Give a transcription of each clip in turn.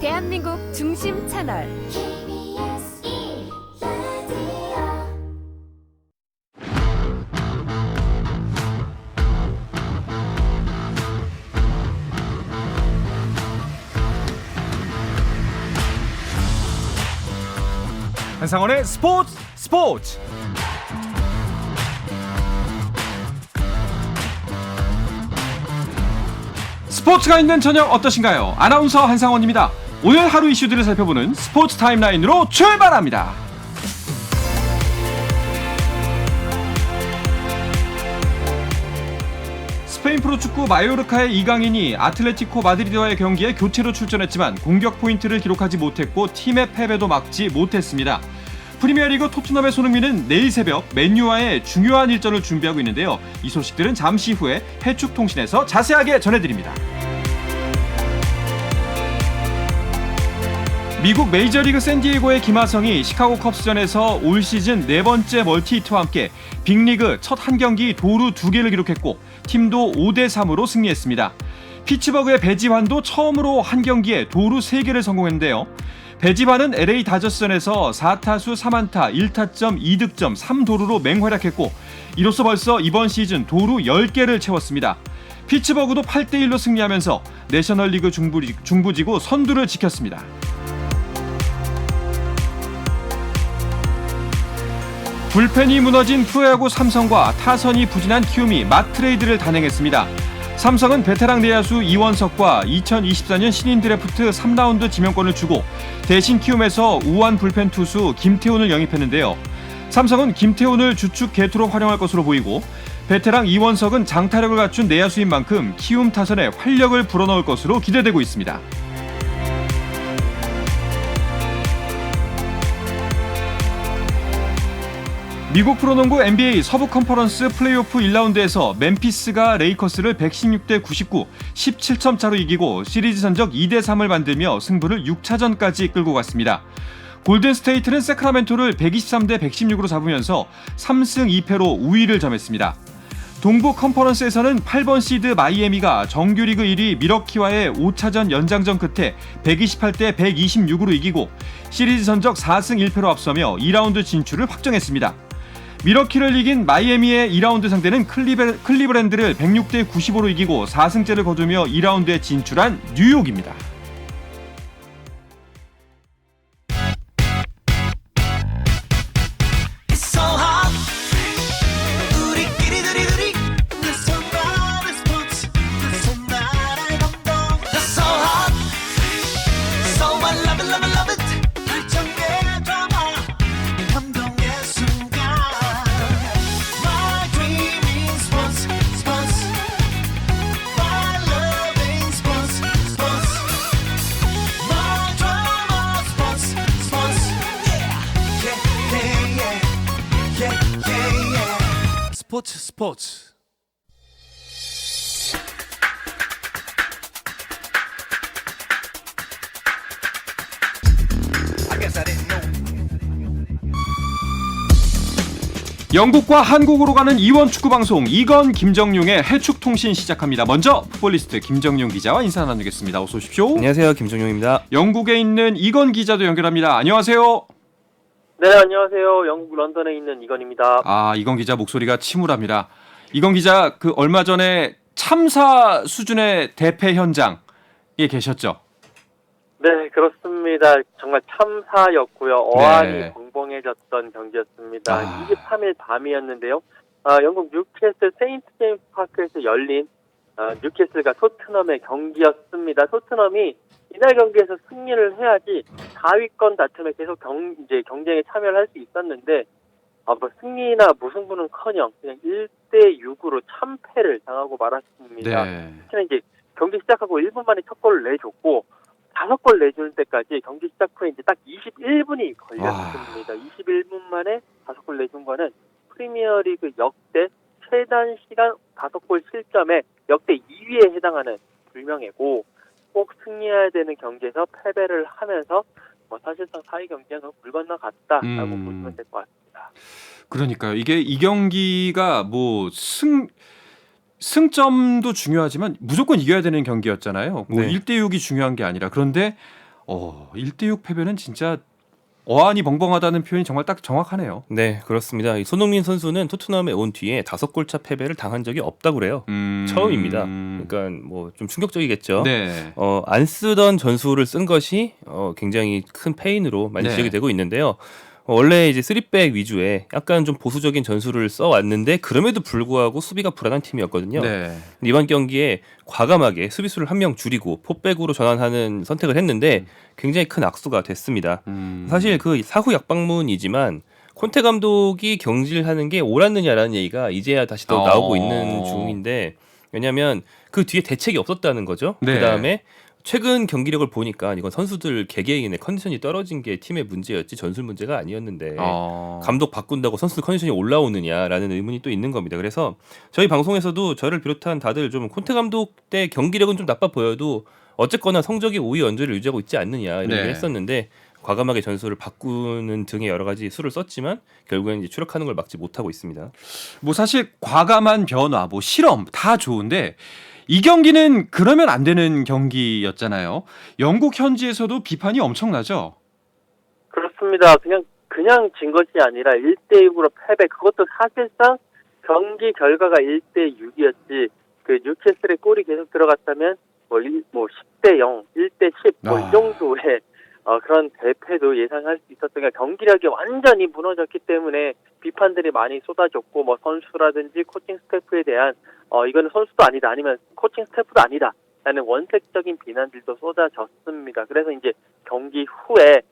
대한민국 중심 채널 한상원의 스포츠. 스포츠가 있는 저녁 어떠신가요? 아나운서 한상원입니다. 오늘 하루 이슈들을 살펴보는 스포츠 타임라인으로 출발합니다. 스페인 프로축구 마요르카의 이강인이 아틀레티코 마드리드와의 경기에 교체로 출전했지만 공격 포인트를 기록하지 못했고 팀의 패배도 막지 못했습니다. 프리미어리그 토트넘의 손흥민은 내일 새벽 맨유와의 중요한 일전을 준비하고 있는데요. 이 소식들은 잠시 후에 해축통신에서 자세하게 전해드립니다. 미국 메이저리그 샌디에고의 김하성이 시카고 컵스전에서 올 시즌 네 번째 멀티히트와 함께 빅리그 첫 한 경기 도루 2개를 기록했고 팀도 5대3으로 승리했습니다. 피츠버그의 배지환도 처음으로 한 경기에 도루 3개를 성공했는데요. 배지환은 LA 다저스전에서 4타수 3안타 1타점 2득점 3도루로 맹활약했고 이로써 벌써 이번 시즌 도루 10개를 채웠습니다. 피츠버그도 8대1로 승리하면서 내셔널리그 중부지구 선두를 지켰습니다. 불펜이 무너진 프로야구 삼성과 타선이 부진한 키움이 맞트레이드를 단행했습니다. 삼성은 베테랑 내야수 이원석과 2024년 신인 드래프트 3라운드 지명권을 주고 대신 키움에서 우완 불펜 투수 김태훈을 영입했는데요. 삼성은 김태훈을 주축 개투로 활용할 것으로 보이고 베테랑 이원석은 장타력을 갖춘 내야수인 만큼 키움 타선에 활력을 불어넣을 것으로 기대되고 있습니다. 미국 프로농구 NBA 서부 컨퍼런스 플레이오프 1라운드에서 멤피스가 레이커스를 116대 99, 17점 차로 이기고 시리즈 전적 2대3을 만들며 승부를 6차전까지 끌고 갔습니다. 골든스테이트는 세크라멘토를 123대 116으로 잡으면서 3승 2패로 우위를 점했습니다. 동부 컨퍼런스에서는 8번 시드 마이애미가 정규리그 1위 미러키와의 5차전 연장전 끝에 128대 126으로 이기고 시리즈 전적 4승 1패로 앞서며 2라운드 진출을 확정했습니다. 미러키를 이긴 마이애미의 2라운드 상대는 클리브랜드를 106대 95로 이기고 4승째를 거두며 2라운드에 진출한 뉴욕입니다. 스포츠. 영국과 한국으로 가는 이원 축구 방송 이건 김정용의 해축통신 시작합니다. 먼저 풋볼리스트 김정용 기자와 인사 나누겠습니다. 어서 오십시오. 안녕하세요, 김정용입니다. 영국에 있는 이건 기자도 연결합니다. 안녕하세요. 네, 안녕하세요. 영국 런던에 있는 이건입니다. 이건 기자 목소리가 침울합니다. 이건 기자 얼마 전에 참사 수준의 대패 현장에 계셨죠? 네, 그렇습니다. 정말 참사였고요. 어안이 벙벙해졌던 경기였습니다. 23일 밤이었는데요. 영국 뉴캐슬 세인트 제임스 파크에서 열린 뉴캐슬과 토트넘의 경기였습니다. 토트넘이 이날 경기에서 승리를 해야지 4위권 다툼에 계속 경쟁에 참여를 할 수 있었는데 승리나 무승부는커녕 그냥 1대6으로 참패를 당하고 말았습니다. 특히나 이제 경기 시작하고 1분 만에 첫 골을 내줬고 5골 내주는 때까지 경기 시작 후에 이제 딱 21분이 걸렸습니다. 21분 만에 5골 내준 거는 프리미어리그 역대 최단 시간 5골 실점에 역대 2위에 해당하는 불명예고 꼭 승리해야 되는 경기에서 패배를 하면서 사실상 4위 경기는 물 건너갔다라고 보시면 될 것 같습니다. 그러니까요. 이 경기가 승점도 중요하지만 무조건 이겨야 되는 경기였잖아요. 1대6이 중요한 게 아니라. 그런데 1대6 패배는 진짜 어안이 벙벙하다는 표현이 정말 딱 정확하네요. 네, 그렇습니다. 이 손흥민 선수는 토트넘에 온 뒤에 5골차 패배를 당한 적이 없다고 그래요. 처음입니다. 그러니까 뭐 좀 충격적이겠죠. 네. 안 쓰던 전술을 쓴 것이 굉장히 큰 페인으로 많이 네. 지적이 되고 있는데요. 원래 이제 3백 위주의 약간 좀 보수적인 전술을 써왔는데 그럼에도 불구하고 수비가 불안한 팀이었거든요. 네. 이번 경기에 과감하게 수비수를 한 명 줄이고 포백으로 전환하는 선택을 했는데 굉장히 큰 악수가 됐습니다. 사실 그 사후 약방문이지만 콘테 감독이 경질하는 게 옳았느냐라는 얘기가 이제야 다시 또 나오고 있는 중인데 왜냐하면 그 뒤에 대책이 없었다는 거죠. 네. 그다음에 최근 경기력을 보니까 이건 선수들 개개인의 컨디션이 떨어진 게 팀의 문제였지 전술 문제가 아니었는데 감독 바꾼다고 선수들 컨디션이 올라오느냐라는 의문이 또 있는 겁니다. 그래서 저희 방송에서도 저를 비롯한 다들 좀 콘테 감독 때 경기력은 좀 나빠 보여도 어쨌거나 성적이 5위 연주를 유지하고 있지 않느냐 이런 네. 얘기 했었는데 과감하게 전술을 바꾸는 등의 여러 가지 수를 썼지만 결국엔 이제 추락하는 걸 막지 못하고 있습니다. 뭐 사실 과감한 변화, 뭐 실험 다 좋은데 이 경기는 그러면 안 되는 경기였잖아요. 영국 현지에서도 비판이 엄청나죠. 그렇습니다. 그냥 진 것이 아니라 1대6으로 패배. 그것도 사실상 경기 결과가 1대6이었지. 그 뉴캐슬의 골이 계속 들어갔다면 뭐 10대0, 1대10 뭐 이 정도의 그런 대패도 예상할 수 있었던 게 경기력이 완전히 무너졌기 때문에 비판들이 많이 쏟아졌고 뭐 선수라든지 코칭 스태프에 대한 이거는 선수도 아니다 아니면 코칭 스태프도 아니다 라는 원색적인 비난들도 쏟아졌습니다. 그래서 이제 경기 후에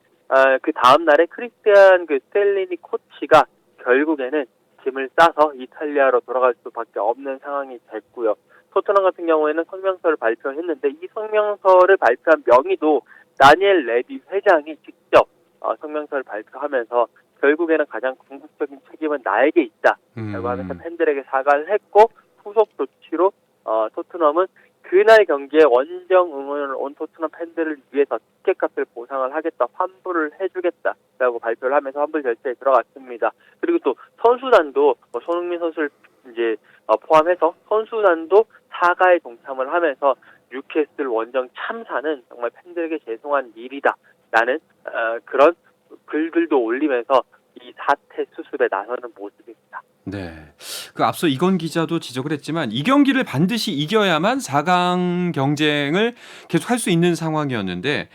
그 다음 날에 크리스티안 그 스텔리니 코치가 결국에는 짐을 싸서 이탈리아로 돌아갈 수밖에 없는 상황이 됐고요. 토트넘 같은 경우에는 성명서를 발표했는데 이 성명서를 발표한 명의도 다니엘 레비 회장이 직접 성명서를 발표하면서 결국에는 가장 궁극적인 책임은 나에게 있다 라고 하면서 팬들에게 사과를 했고 후속 조치로 토트넘은 그날 경기에 원정 응원을 온 토트넘 팬들을 위해서 티켓값을 보상을 하겠다, 환불을 해주겠다라고 발표를 하면서 환불 절차에 들어갔습니다. 그리고 또 선수단도 손흥민 선수를 이제 포함해서 선수단도 사과에 동참을 하면서 뉴캐슬 원정 참사는 정말 팬들에게 죄송한 일이다라는 그런 글들도 올리면서 이 사태 수습에 나서는 모습입니다. 네. 그 앞서 이건 기자도 지적을 했지만 이 경기를 반드시 이겨야만 4강 경쟁을 계속 할 수 있는 상황이었는데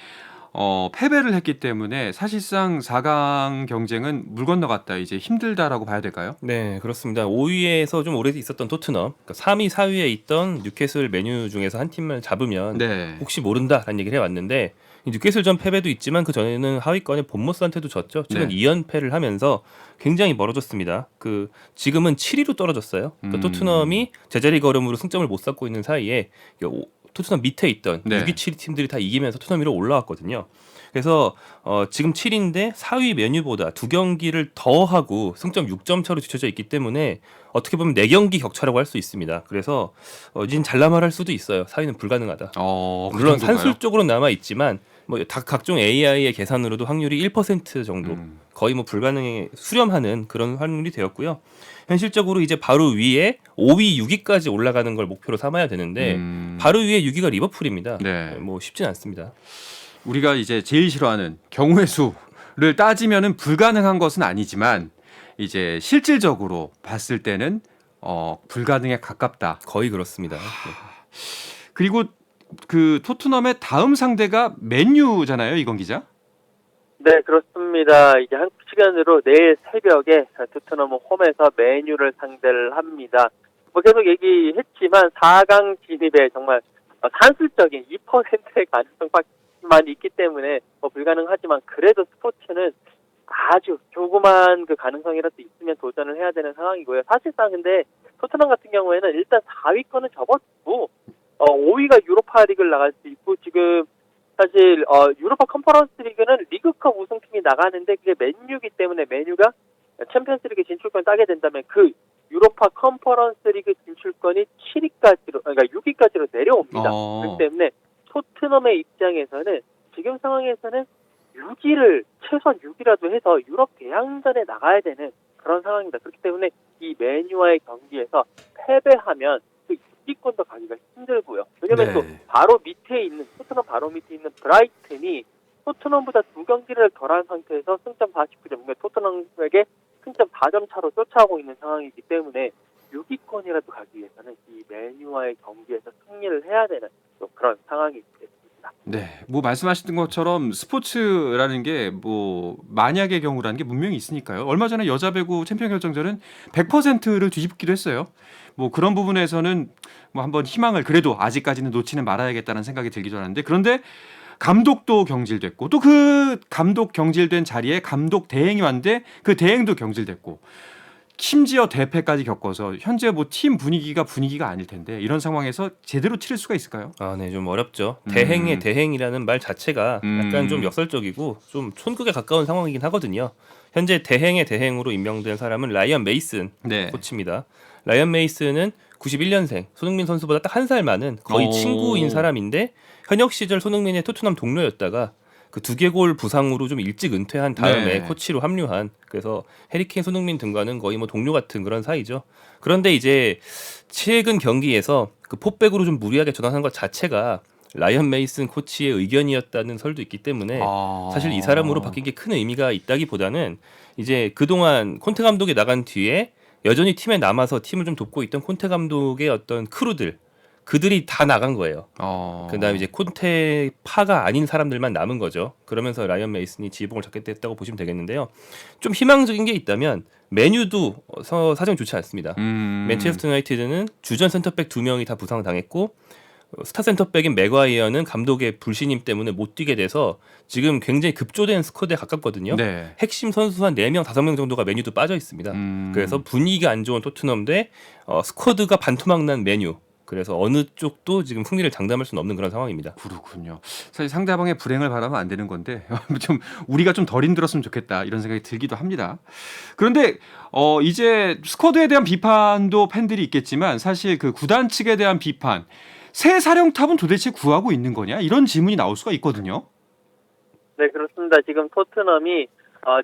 패배를 했기 때문에 사실상 4강 경쟁은 물 건너갔다 이제 힘들다라고 봐야 될까요? 네, 그렇습니다. 5위에서 좀 오래 있었던 토트넘, 그러니까 3위, 4위에 있던 뉴캐슬, 맨유 중에서 한 팀만 잡으면 네. 혹시 모른다라는 얘기를 해왔는데 이 뉴캐슬 전 패배도 있지만 그 전에는 하위권의 본머스한테도 졌죠. 최근 네. 2연패를 하면서 굉장히 멀어졌습니다. 그 지금은 7위로 떨어졌어요. 그러니까 토트넘이 제자리 걸음으로 승점을 못 쌓고 있는 사이에 토트넘 밑에 있던 네. 6위, 7위 팀들이 다 이기면서 토트넘 위로 올라왔거든요. 그래서 지금 7위인데 4위 메뉴보다 2경기를 더 하고 승점 6점 차로 뒤쳐져 있기 때문에 어떻게 보면 4경기 격차라고 할 수 있습니다. 그래서 이제는 잘라말할 수도 있어요. 4위는 불가능하다. 그 물론 정도가요? 산술적으로 남아 있지만 뭐 각종 AI의 계산으로도 확률이 1% 정도 거의 뭐 불가능에 수렴하는 그런 확률이 되었고요. 현실적으로 이제 바로 위에 5위, 6위까지 올라가는 걸 목표로 삼아야 되는데 바로 위에 6위가 리버풀입니다. 네. 뭐 쉽진 않습니다. 우리가 이제 제일 싫어하는 경우의 수를 따지면은 불가능한 것은 아니지만 이제 실질적으로 봤을 때는 불가능에 가깝다. 거의 그렇습니다. 그리고 그 토트넘의 다음 상대가 맨유잖아요, 이건 기자? 네, 그렇습니다. 이제 한국 시간으로 내일 새벽에 토트넘은 홈에서 맨유를 상대를 합니다. 뭐 계속 얘기했지만 4강 진입에 정말 산술적인 2%의 가능성만 있기 때문에 불가능하지만 그래도 스포츠는 아주 조그만 그 가능성이라도 있으면 도전을 해야 되는 상황이고요. 사실상 근데 토트넘 같은 경우에는 일단 4위권은 접었고 5위가 유로파 리그를 나갈 수 있고 지금 사실 유로파 컨퍼런스 리그는 리그컵 우승팀이 나가는데 그게 맨유기 때문에 맨유가 챔피언스리그 진출권 따게 된다면 그 유로파 컨퍼런스 리그 진출권이 7위까지로 그러니까 6위까지로 내려옵니다. 그렇기 때문에 토트넘의 입장에서는 지금 상황에서는 6위를 최소한 6위라도 해서 유럽 대항전에 나가야 되는 그런 상황입니다. 그렇기 때문에 이 맨유와의 경기에서 패배하면 그 6위권도 가기가 힘들고요. 왜냐면 또 바로 밑에 있는 토트넘 바로 밑에 있는 브라이튼이 토트넘보다 2경기를 덜한 상태에서 승점 49점, 그러니까 토트넘에게 승점 4점 차로 쫓아오고 있는 상황이기 때문에 6위권이라도 가기 위해서는 이 맨유와의 경기에서 승리를 해야 되는 또 그런 상황이 됐습니다. 네, 뭐 말씀하신 것처럼 스포츠라는 게 뭐 만약의 경우라는 게 분명히 있으니까요. 얼마 전에 여자 배구 챔피언 결정전은 100%를 뒤집기도 했어요. 뭐 그런 부분에서는 뭐 한번 희망을 그래도 아직까지는 놓치는 말아야겠다는 생각이 들기도 하는데, 그런데 감독도 경질됐고 또 그 감독 경질된 자리에 감독 대행이 왔는데 그 대행도 경질됐고 심지어 대패까지 겪어서 현재 뭐 팀 분위기가 아닐 텐데 이런 상황에서 제대로 치를 수가 있을까요? 아, 네, 좀 어렵죠. 대행의 대행이라는 말 자체가 약간 좀 역설적이고 좀 촌극에 가까운 상황이긴 하거든요. 현재 대행의 대행으로 임명된 사람은 라이언 메이슨 네. 코치입니다. 라이언 메이슨은 91년생, 손흥민 선수보다 딱 한 살 많은 거의 오. 친구인 사람인데 현역 시절 손흥민의 토트넘 동료였다가 그 두개골 부상으로 좀 일찍 은퇴한 다음에 네. 코치로 합류한, 그래서 해리케인, 손흥민 등과는 거의 뭐 동료 같은 그런 사이죠. 그런데 이제 최근 경기에서 그 포백으로 좀 무리하게 전환한 것 자체가 라이언 메이슨 코치의 의견이었다는 설도 있기 때문에 사실 이 사람으로 바뀐 게 큰 의미가 있다기보다는 이제 그동안 콘테 감독이 나간 뒤에 여전히 팀에 남아서 팀을 좀 돕고 있던 콘테 감독의 어떤 크루들, 그들이 다 나간 거예요. 그다음에 이제 콘테 파가 아닌 사람들만 남은 거죠. 그러면서 라이언 메이슨이 지휘봉을 잡게 됐다고 보시면 되겠는데요. 좀 희망적인 게 있다면 메뉴도 사정이 좋지 않습니다. 맨체스터 유나이티드는 주전 센터백 2명이 다 부상당했고 스타 센터백인 맥과이어는 감독의 불신임 때문에 못 뛰게 돼서 지금 굉장히 급조된 스쿼드에 가깝거든요. 네. 핵심 선수 한 4명, 5명 정도가 메뉴도 빠져 있습니다. 그래서 분위기가 안 좋은 토트넘 대 스쿼드가 반토막 난 메뉴. 그래서 어느 쪽도 지금 승리를 장담할 수는 없는 그런 상황입니다. 그렇군요. 사실 상대방의 불행을 바라면 안 되는 건데 좀 우리가 좀 덜 힘들었으면 좋겠다 이런 생각이 들기도 합니다. 그런데 이제 스쿼드에 대한 비판도 팬들이 있겠지만 사실 그 구단 측에 대한 비판, 새 사령탑은 도대체 구하고 있는 거냐 이런 질문이 나올 수가 있거든요. 네, 그렇습니다. 지금 토트넘이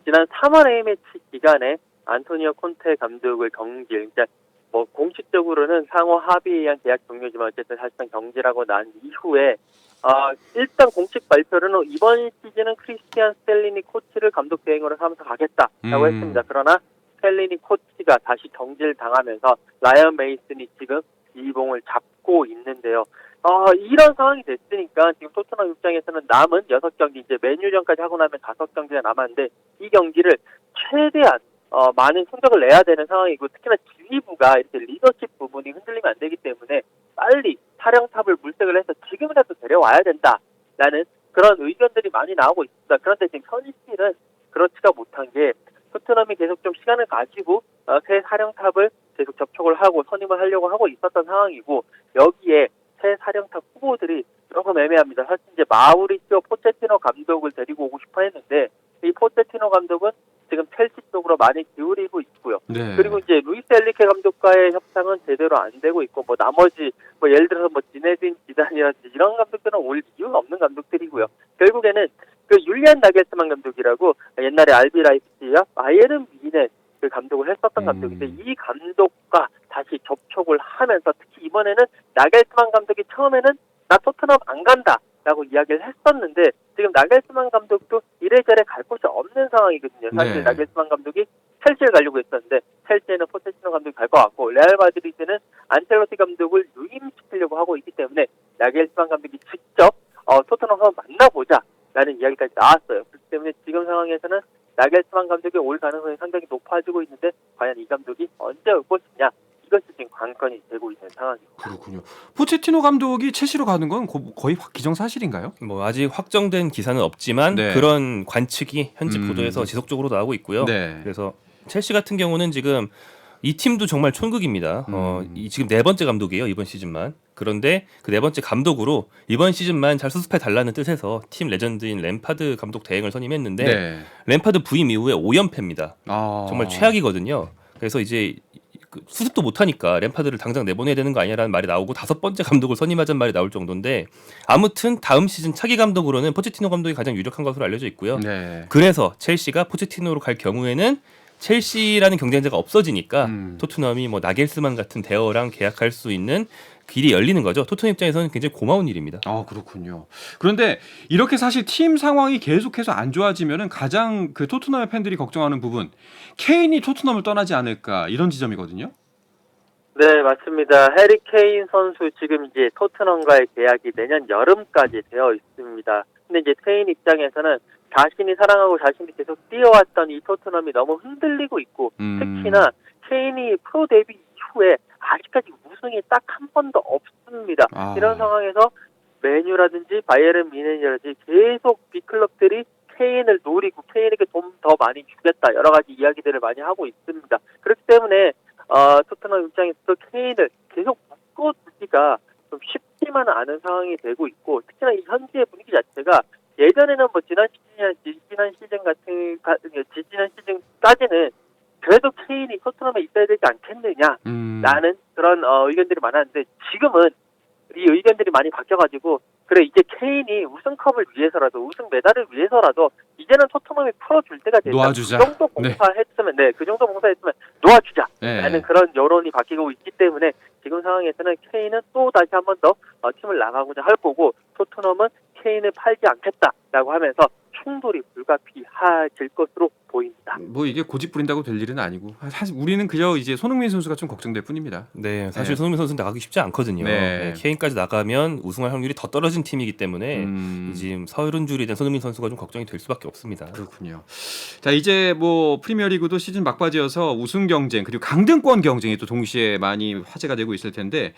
지난 3월 A매치 기간에 안토니오 콘테 감독을 경질, 그러니까 뭐 공식적으로는 상호 합의에 의한 계약 종료지만 어쨌든 사실상 경질하고 난 이후에 일단 공식 발표로는 이번 시즌은 크리스티안 스텔리니 코치를 감독 대행으로 삼아서 가겠다라고 했습니다. 그러나 스텔리니 코치가 다시 경질당하면서 라이언 메이슨이 지금 지휘봉을 잡고 있는데요. 이런 상황이 됐으니까 지금 토트넘 입장에서는 남은 6경기, 이제 맨유전까지 하고 나면 5경기가 남았는데 이 경기를 최대한 많은 성적을 내야 되는 상황이고, 특히나 지휘부가 이렇게 리더십 부분이 흔들리면 안 되기 때문에 빨리 사령탑을 물색을 해서 지금이라도 데려와야 된다라는 그런 의견들이 많이 나오고 있습니다. 그런데 지금 현실은 그렇지가 못한 게 토트넘이 계속 좀 시간을 가지고 새 사령탑을 계속 접촉을 하고 선임을 하려고 하고 있었던 상황이고, 여기에 새 사령탑 후보들이 조금 애매합니다. 사실 이제 마우리시오 포체티노 감독을 데리고 오고 싶어 했는데 이 포체티노 감독은 지금 첼시 쪽으로 많이 기울이고 있고요. 네. 그리고 이제 루이스 엘리케 감독과의 협상은 제대로 안 되고 있고, 뭐 나머지 뭐 예를 들어서 뭐 지네딘 지단이라든지 이런 감독들은 올 이유가 없는 감독들이고요. 결국에는 그 율리안 나겔스만 감독이라고 옛날에 RB 라이프치히와 바이에른 뮌헨 그 감독을 했었던 감독인데 이 감독과 다시 접촉을 하면서 특히 이번에는 나겔스만 감독이 처음에는 나 토트넘 안 간다라고 이야기를 했었는데 지금 나겔스만 감독도 이래저래 갈 곳이 없는 상황이거든요. 사실 네. 나겔스만 감독이 첼시를 가려고 했었는데 첼시에는 포체티노 감독이 갈 것 같고 레알 마드리드는 안첼로티 감독을 유임시키려고 하고 있기 때문에 나겔스만 감독이 직접 토트넘을 만나보자라는 이야기까지 나왔어요. 그렇기 때문에 지금 상황에서는 나겔스만 감독이 올 가능성이 상당히 높아지고 있는데 과연 이 감독이 언제 올 것이냐, 이것이 지금 관건이 되고 있는 상황입니다. 그렇군요. 포체티노 감독이 첼시로 가는 건 거의 기정사실인가요? 뭐 아직 확정된 기사는 없지만 네. 그런 관측이 현지 보도에서 지속적으로 나오고 있고요. 네. 그래서 첼시 같은 경우는 지금 이 팀도 정말 촌극입니다. 지금 4번째 감독이에요, 이번 시즌만. 그런데 그 4번째 감독으로 이번 시즌만 잘 수습해 달라는 뜻에서 팀 레전드인 램파드 감독 대행을 선임했는데 네. 램파드 부임 이후에 5연패입니다. 정말 최악이거든요. 그래서 이제 수습도 못하니까 램파드를 당장 내보내야 되는 거 아니냐라는 말이 나오고 5번째 감독을 선임하자는 말이 나올 정도인데, 아무튼 다음 시즌 차기 감독으로는 포체티노 감독이 가장 유력한 것으로 알려져 있고요. 네. 그래서 첼시가 포체티노로 갈 경우에는 첼시라는 경쟁자가 없어지니까 토트넘이 뭐 나겔스만 같은 대어랑 계약할 수 있는 길이 열리는 거죠. 토트넘 입장에서는 굉장히 고마운 일입니다. 그렇군요. 그런데 이렇게 사실 팀 상황이 계속해서 안 좋아지면은 가장 그 토트넘의 팬들이 걱정하는 부분, 케인이 토트넘을 떠나지 않을까 이런 지점이거든요. 네, 맞습니다. 해리 케인 선수 지금 이제 토트넘과의 계약이 내년 여름까지 되어 있습니다. 근데 이제 케인 입장에서는 자신이 사랑하고 자신이 계속 뛰어왔던 이 토트넘이 너무 흔들리고 있고 특히나 케인이 프로 데뷔 이후에 아직까지 우승이 딱 한 번도 없습니다. 이런 상황에서 메뉴라든지 바이에른 뮌헨이라든지 계속 빅클럽들이 케인을 노리고 케인에게 좀 더 많이 주겠다 여러 가지 이야기들을 많이 하고 있습니다. 그렇기 때문에 토트넘 입장에서도 케인을 계속 묶어두기가 좀 쉽지만은 않은 상황이 되고 있고 특히나 이 현지의 분위기 자체가 예전에는 뭐 지난 시즌까지는 그래도 케인이 토트넘에 있어야 되지 않겠느냐라는 그런 의견들이 많았는데 지금은 이 의견들이 많이 바뀌어가지고 그래 이제 케인이 우승컵을 위해서라도 우승 메달을 위해서라도 이제는 토트넘이 풀어줄 때가 됐다. 놓아주자. 그 정도 봉사했으면 그 정도 봉사했으면 놓아주자라는 그런 여론이 바뀌고 있기 때문에 지금 상황에서는 케인은 또 다시 한 번 더 팀을 나가고자 할 거고 토트넘은 케인을 팔지 않겠다라고 하면서 충돌이 불가피해질 것으로 보입니다. 뭐 이게 고집 부린다고 될 일은 아니고 사실 우리는 그저 이제 손흥민 선수가 좀 걱정될 뿐입니다. 네, 사실 손흥민 선수는 나가기 쉽지 않거든요. 케인까지 나가면 우승할 확률이 더 떨어진 팀이기 때문에 지금 서른 줄이 된 손흥민 선수가 좀 걱정이 될 수밖에 없습니다. 그렇군요. 자, 이제 뭐 프리미어리그도 시즌 막바지여서 우승 경쟁 그리고 강등권 경쟁이 또 동시에 많이 화제가 되고 있을 텐데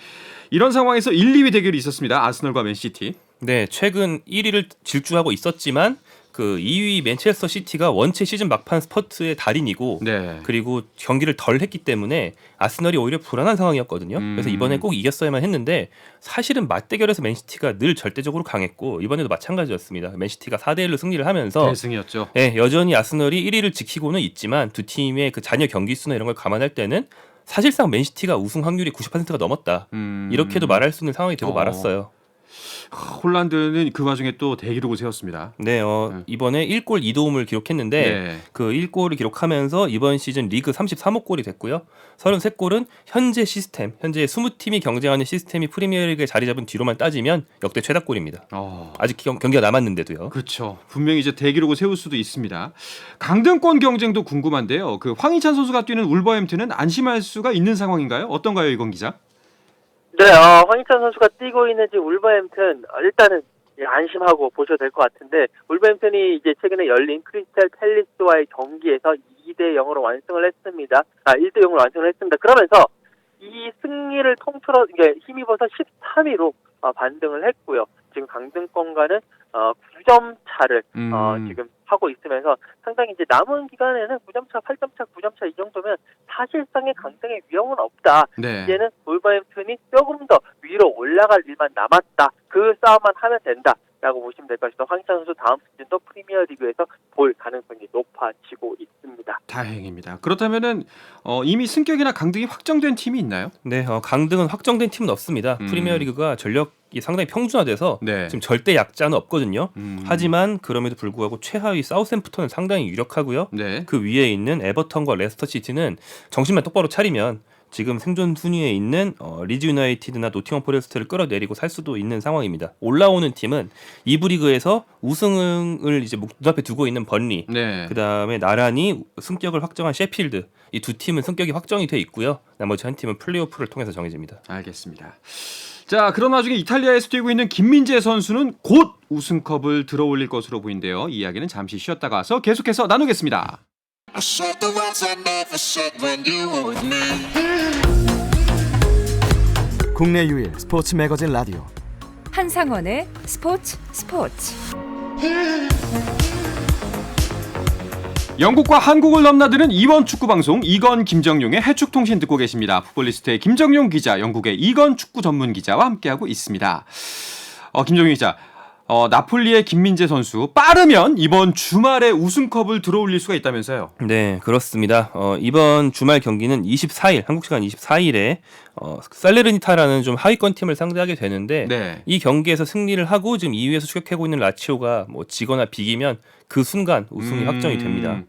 이런 상황에서 1, 2위 대결이 있었습니다. 아스널과 맨시티. 네, 최근 1위를 질주하고 있었지만 그 2위 맨체스터 시티가 원체 시즌 막판 스퍼트의 달인이고 그리고 경기를 덜 했기 때문에 아스널이 오히려 불안한 상황이었거든요. 그래서 이번에 꼭 이겼어야만 했는데 사실은 맞대결에서 맨시티가 늘 절대적으로 강했고 이번에도 마찬가지였습니다. 맨시티가 4대1로 승리를 하면서 대승이었죠. 네, 여전히 아스널이 1위를 지키고는 있지만 두 팀의 그 잔여 경기 수나 이런 걸 감안할 때는 사실상 맨시티가 우승 확률이 90%가 넘었다. 이렇게도 말할 수 있는 상황이 되고 말았어요. 홀란드는 그 와중에 또 대기록을 세웠습니다. 네, 이번에 1골 2도움을 기록했는데 그 1골을 기록하면서 이번 시즌 리그 33호 골이 됐고요. 33골은 현재 20팀이 경쟁하는 시스템이 프리미어리그에 자리 잡은 뒤로만 따지면 역대 최다골입니다. 아직 경기가 남았는데도요. 그렇죠. 분명히 이제 대기록을 세울 수도 있습니다. 강등권 경쟁도 궁금한데요. 그 황희찬 선수가 뛰는 울버햄튼은 안심할 수가 있는 상황인가요? 어떤가요, 이건 기자? 네, 황희찬 선수가 뛰고 있는 지금 울버햄튼 일단은 안심하고 보셔도 될 것 같은데 울버햄튼이 이제 최근에 열린 크리스탈 팰리스와의 경기에서 2대 0으로 완승을 했습니다. 1대 0으로 완승을 했습니다. 그러면서 이 승리를 통틀어 힘입어서 13위로 반등을 했고요. 지금 강등권과는 9점 차를 지금 하고 있으면서 상당히 이제 남은 기간에는 9점 차, 8점 차, 9점 차 이 정도면 사실상의 강등의 위험은 없다. 이제는 울버햄튼이 조금 더 위로 올라갈 일만 남았다. 그 싸움만 하면 된다라고 보시면 될 것이다. 황희찬 선수 다음 시즌도 프리미어리그에서 볼 가능성이 높아지고 있습니다. 다행입니다. 그렇다면은 이미 승격이나 강등이 확정된 팀이 있나요? 네, 강등은 확정된 팀은 없습니다. 프리미어리그가 전력이 상당히 평준화돼서 지금 절대 약자는 없거든요. 하지만 그럼에도 불구하고 최하위 사우샘프턴은 상당히 유력하고요. 그 위에 있는 에버턴과 레스터 시티는 정신만 똑바로 차리면 지금 생존 순위에 있는 리즈 유나이티드나 노팅엄 포레스트를 끌어내리고 살 수도 있는 상황입니다. 올라오는 팀은 2부 리그에서 우승을 이제 눈앞에 두고 있는 번리, 그다음에 나란히 승격을 확정한 셰필드, 이 두 팀은 승격이 확정이 돼 있고요. 나머지 한 팀은 플레이오프를 통해서 정해집니다. 알겠습니다. 자, 그런 와중에 이탈리아에서 뛰고 있는 김민재 선수는 곧 우승컵을 들어올릴 것으로 보인대요. 이 이야기는 잠시 쉬었다가 와서 계속해서 나누겠습니다. I said the words I never said when you were with me. 국내 유일 스포츠 매거진 라디오 한상원의 스포츠. 영국과 한국을 넘나드는 이번 축구 방송 이건 김정용의 해축통신 듣고 계십니다. 풋볼리스트의 김정용 기자, 영국의 이건 축구 전문 기자와 함께하고 있습니다. 김정용 기자, 나폴리의 김민재 선수 빠르면 이번 주말에 우승컵을 들어올릴 수가 있다면서요? 네, 그렇습니다. 이번 주말 경기는 24일, 한국 시간 24일에 살레르니타라는 좀 하위권 팀을 상대하게 되는데 이 경기에서 승리를 하고 지금 2위에서 추격하고 있는 라치오가 뭐 지거나 비기면 그 순간 우승이 확정이 됩니다.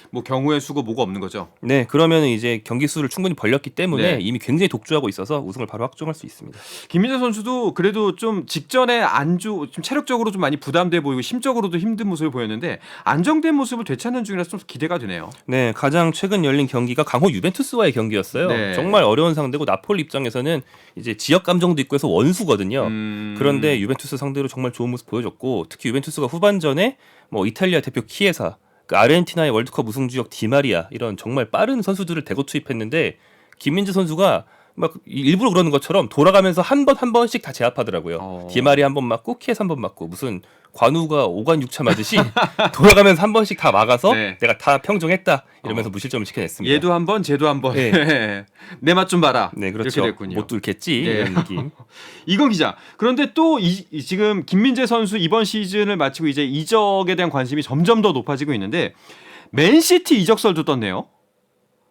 뭐 경우의 수고 뭐가 없는 거죠. 네, 그러면 이제 경기 수를 충분히 벌렸기 때문에 네. 이미 굉장히 독주하고 있어서 우승을 바로 확정할 수 있습니다. 김민재 선수도 그래도 좀 직전에 좀 체력적으로 좀 많이 부담돼 보이고 심적으로도 힘든 모습을 보였는데 안정된 모습을 되찾는 중이라서 좀 기대가 되네요. 네, 가장 최근 열린 경기가 강호 유벤투스와의 경기였어요. 네. 정말 어려운 상대고 나폴리 입장에서는 이제 지역 감정도 있고 해서 원수거든요. 그런데 유벤투스 상대로 정말 좋은 모습 보여줬고 특히 유벤투스가 후반전에 뭐 이탈리아 대표 키에사, 그 아르헨티나의 월드컵 우승 주역 디마리아 이런 정말 빠른 선수들을 대거 투입했는데 김민재 선수가 막 일부러 그러는 것처럼 돌아가면서 한 번씩 다 제압하더라고요. 디마리아 한 번 맞고 키에사 한 번 맞고 무슨 관우가 5관 6차 맞듯이 돌아가면서 한 번씩 다 막아서 네. 내가 다 평정했다 이러면서 무실점을 지켜냈습니다. 얘도 한 번, 쟤도 한 번. 네. 내 맛 좀 봐라. 네, 그렇죠. 이렇게 됐군요. 못 뚫겠지 네. 이런 느낌. 이건 기자. 그런데 또 지금 김민재 선수 이번 시즌을 마치고 이제 이적에 대한 관심이 점점 더 높아지고 있는데 맨시티 이적설도 떴네요.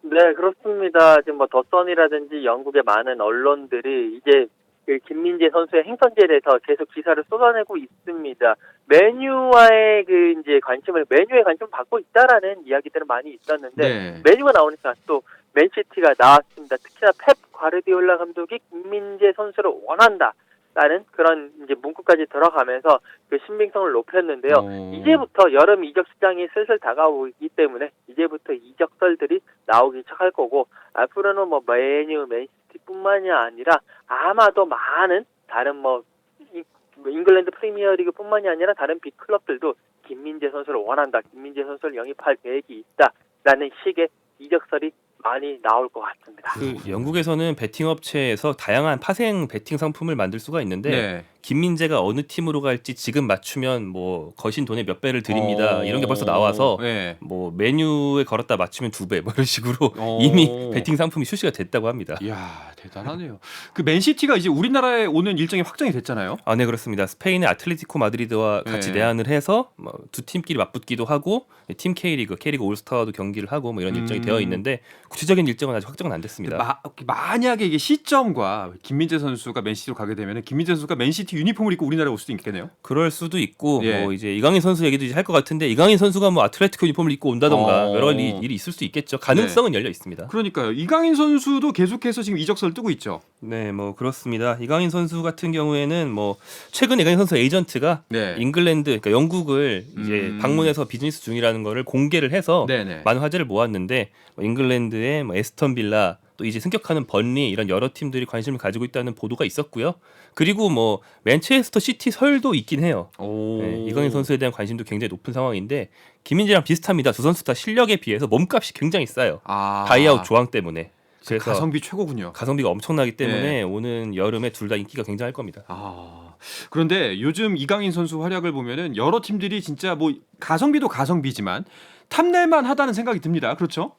네, 그렇습니다. 지금 뭐 더선이라든지 영국의 많은 언론들이 이제 그 김민재 선수의 행선지에 대해서 계속 기사를 쏟아내고 있습니다. 메뉴와의 그 이제 메뉴에 관심을 받고 있다라는 이야기들은 많이 있었는데 네. 메뉴가 나오니까 또 맨시티가 나왔습니다. 특히나 펩 과르디올라 감독이 김민재 선수를 원한다라는 그런 이제 문구까지 들어가면서 그 신빙성을 높였는데요. 이제부터 여름 이적 시장이 슬슬 다가오기 때문에 이제부터 이적설들이 나오기 시작할 거고 앞으로는 뭐 메뉴, 맨시티뿐만이 아니라 아마도 많은 다른 뭐 잉글랜드 프리미어리그뿐만이 아니라 다른 빅 클럽들도 김민재 선수를 원한다, 김민재 선수를 영입할 계획이 있다라는 식의 이적설이 많이 나올 것 같습니다. 그 영국에서는 베팅 업체에서 다양한 파생 베팅 상품을 만들 수가 있는데 네. 김민재가 어느 팀으로 갈지 지금 맞추면 뭐 거신 돈의 몇 배를 드립니다. 이런 게 벌써 나와서 네. 뭐 메뉴에 걸었다 맞추면 2배 뭐 이런 식으로 이미 베팅 상품이 출시가 됐다고 합니다. 이야, 대단하네요. 그 맨시티가 이제 우리나라에 오는 일정이 확정이 됐잖아요. 아, 네, 그렇습니다. 스페인의 아틀레티코 마드리드와 같이 네. 내한을 해서 뭐 두 팀끼리 맞붙기도 하고 팀 K리그 올스타와도 경기를 하고 뭐 이런 일정이 되어 있는데 구체적인 일정은 아직 확정은 안 됐습니다. 만약에 이게 시점과 김민재 선수가 맨시티로 가게 되면 김민재 선수가 맨시티 유니폼을 입고 우리나라에 올 수도 있겠네요. 그럴 수도 있고 예. 뭐 이제 이강인 선수 얘기도 이제 할 것 같은데 이강인 선수가 뭐 아틀레티코 유니폼을 입고 온다던가 여러 가지 일이 있을 수 있겠죠. 가능성은 열려 있습니다. 그러니까요. 이강인 선수도 계속해서 지금 이적설 뜨고 있죠. 네, 뭐 그렇습니다. 이강인 선수 같은 경우에는 뭐 최근 이강인 선수 에이전트가 네. 잉글랜드, 그러니까 영국을 이제 방문해서 비즈니스 중이라는 거를 공개를 해서 네네. 많은 화제를 모았는데 뭐 잉글랜드의 뭐 에스턴 빌라 또 이제 승격하는 번리 이런 여러 팀들이 관심을 가지고 있다는 보도가 있었고요. 그리고 뭐 맨체스터 시티 설도 있긴 해요. 네, 이강인 선수에 대한 관심도 굉장히 높은 상황인데 김민재랑 비슷합니다. 두 선수 다 실력에 비해서 몸값이 굉장히 싸요. 바이아웃 조항 때문에. 그래서 가성비 최고군요. 가성비가 엄청나기 때문에 오는 여름에 둘 다 인기가 굉장할 겁니다. 그런데 요즘 이강인 선수 활약을 보면은 여러 팀들이 진짜 뭐 가성비도 가성비지만 탐낼만 하다는 생각이 듭니다. 그렇죠?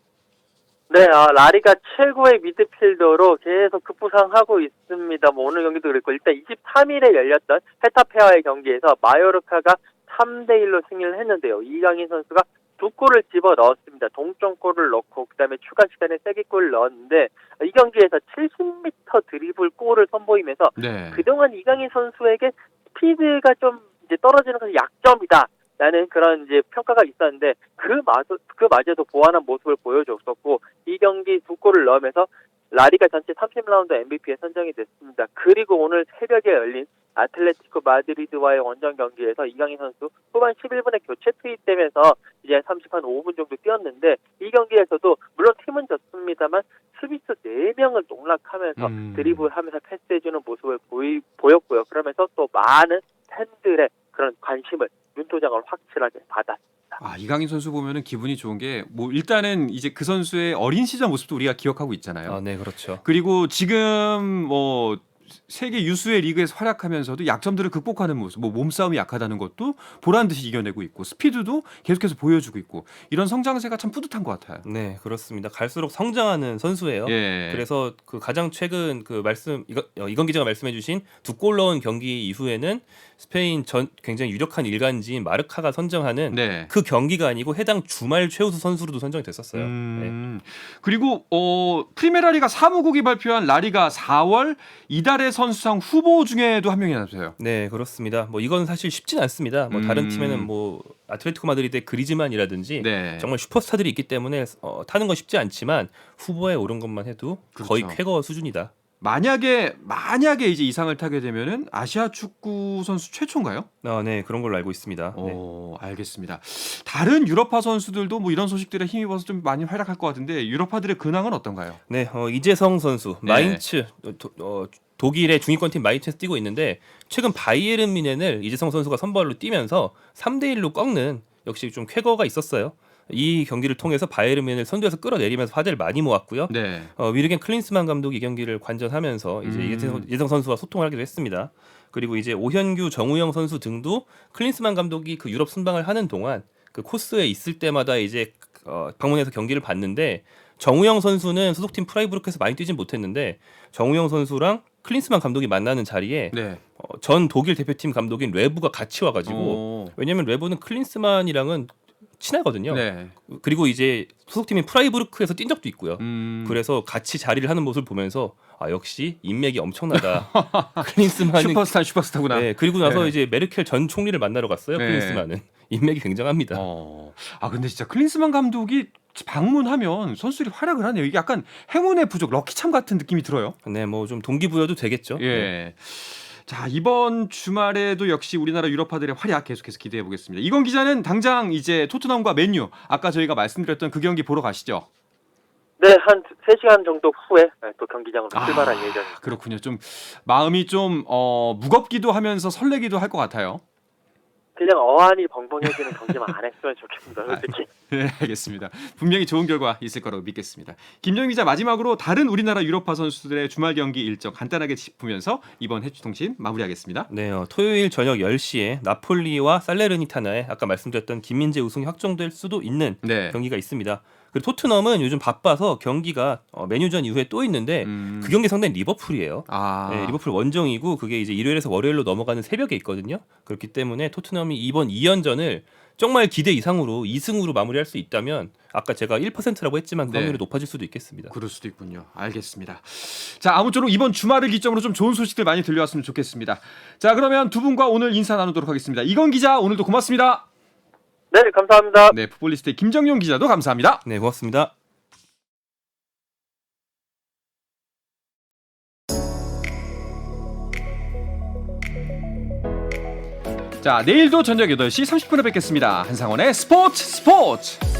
네, 라리가 최고의 미드필더로 계속 급부상하고 있습니다. 뭐 오늘 경기도 그랬고 일단 23일에 열렸던 헤타페와의 경기에서 마요르카가 3대1로 승리를 했는데요. 이강인 선수가 2골을 집어 넣었습니다. 동점골을 넣고 그다음에 추가 시간에 세기골을 넣었는데 이 경기에서 70m 드리블 골을 선보이면서 네. 그동안 이강인 선수에게 스피드가 좀 이제 떨어지는 것이 약점이다. 라는 그런 이제 평가가 있었는데 그마저도 보완한 모습을 보여줬었고 이 경기 2골을 넣으면서 라리가 전체 30라운드 MVP에 선정이 됐습니다. 그리고 오늘 새벽에 열린 아틀레티코 마드리드와의 원정 경기에서 이강인 선수 후반 11분에 교체 투입되면서 이제 5분 정도 뛰었는데 이 경기에서도 물론 팀은 졌습니다만 수비수 4명을 농락하면서 드리블하면서 패스해주는 모습을 보였고요. 그러면서 또 많은 팬들의 그런 관심을 눈도장을 확실하게 받았습니다. 이강인 선수 보면은 기분이 좋은 게 뭐 일단은 이제 그 선수의 어린 시절 모습도 우리가 기억하고 있잖아요. 네, 그렇죠. 그리고 지금 뭐 세계 유수의 리그에서 활약하면서도 약점들을 극복하는 모습, 뭐 몸싸움이 약하다는 것도 보란 듯이 이겨내고 있고 스피드도 계속해서 보여주고 있고 이런 성장세가 참 뿌듯한 것 같아요. 네, 그렇습니다. 갈수록 성장하는 선수예요. 예. 그래서 그 가장 최근 그 이건 기자가 말씀해주신 2골 넣은 경기 이후에는 스페인 굉장히 유력한 일간지인 마르카가 선정하는 네. 그 경기가 아니고 해당 주말 최우수 선수로도 선정이 됐었어요. 네. 그리고 프리메라리가 사무국이 발표한 라리가 4월 이달에서 선수상 후보 중에도 한 명이라서요. 네, 그렇습니다. 뭐 이건 사실 쉽진 않습니다. 뭐 다른 팀에는 뭐 아틀레티코 마드리드의 그리즈만이라든지 네. 정말 슈퍼스타들이 있기 때문에 타는 건 쉽지 않지만 후보에 오른 것만 해도 거의 그렇죠. 쾌거 수준이다. 만약에 이제 이상을 타게 되면은 아시아 축구 선수 최초인가요? 네, 그런 걸로 알고 있습니다. 네. 알겠습니다. 다른 유럽파 선수들도 뭐 이런 소식들에 힘입어서 좀 많이 활약할 것 같은데 유럽파들의 근황은 어떤가요? 네, 이재성 선수 네. 마인츠 독일의 중위권 팀 마인츠에서 뛰고 있는데 최근 바이에른 뮌헨을 이재성 선수가 선발로 뛰면서 3대1로 꺾는 역시 좀 쾌거가 있었어요. 이 경기를 통해서 바이에른 뮌헨을 선두에서 끌어내리면서 화제를 많이 모았고요. 네. 위르겐 클린스만 감독이 이 경기를 관전하면서 이제 이재성 선수와 소통을 하기도 했습니다. 그리고 이제 오현규, 정우영 선수 등도 클린스만 감독이 그 유럽 순방을 하는 동안 그 코스에 있을 때마다 이제 방문해서 경기를 봤는데 정우영 선수는 소속팀 프라이부르크에서 많이 뛰진 못했는데 정우영 선수랑 클린스만 감독이 만나는 자리에 네. 전 독일 대표팀 감독인 레부가 같이 와가지고 왜냐면 레부는 클린스만이랑은 친하거든요. 네. 그리고 이제 소속팀인 프라이부르크에서 뛴 적도 있고요. 그래서 그래서 같이 자리를 하는 모습을 보면서 역시 인맥이 엄청나다. 클린스만은 슈퍼스타구나. 네, 그리고 나서 네. 이제 메르켈 전 총리를 만나러 갔어요. 네. 클린스만은 인맥이 굉장합니다. 근데 진짜 클린스만 감독이 방문하면 선수들이 활약을 하네요. 이게 약간 행운의 부족, 럭키참 같은 느낌이 들어요. 네, 뭐 좀 동기부여도 되겠죠. 예. 네. 자, 이번 주말에도 역시 우리나라 유럽파들의 활약 계속해서 기대해 보겠습니다. 이건 기자는 당장 이제 토트넘과 맨유 아까 저희가 말씀드렸던 그 경기 보러 가시죠. 네, 한 3시간 정도 후에 또 경기장으로 출발할 예정입니다. 그렇군요. 좀 마음이 좀 무겁기도 하면서 설레기도 할 것 같아요. 그냥 어안이 벙벙해지는 경기만 안 했으면 좋겠습니다. 솔직히. 네, 알겠습니다. 분명히 좋은 결과 있을 거라고 믿겠습니다. 김정희 기자, 마지막으로 다른 우리나라 유럽파 선수들의 주말 경기 일정 간단하게 짚으면서 이번 해추통신 마무리하겠습니다. 네, 토요일 저녁 10시에 나폴리와 살레르니타나에 아까 말씀드렸던 김민재 우승이 확정될 수도 있는 네. 경기가 있습니다. 그리고 토트넘은 요즘 바빠서 경기가 메뉴전 이후에 또 있는데 그 경기 상대는 리버풀이에요. 네, 리버풀 원정이고 그게 이제 일요일에서 월요일로 넘어가는 새벽에 있거든요. 그렇기 때문에 토트넘이 이번 2연전을 정말 기대 이상으로 2승으로 마무리할 수 있다면 아까 제가 1%라고 했지만 그 확률이 높아질 수도 있겠습니다. 그럴 수도 있군요. 알겠습니다. 자, 아무쪼록 이번 주말을 기점으로 좀 좋은 소식들 많이 들려왔으면 좋겠습니다. 자, 그러면 두 분과 오늘 인사 나누도록 하겠습니다. 이건 기자, 오늘도 고맙습니다. 네, 감사합니다. 네, 풋볼리스트의 김정용 기자도 감사합니다. 네, 고맙습니다. 자, 내일도 저녁 8시 30분에 뵙겠습니다. 한상원의 스포츠.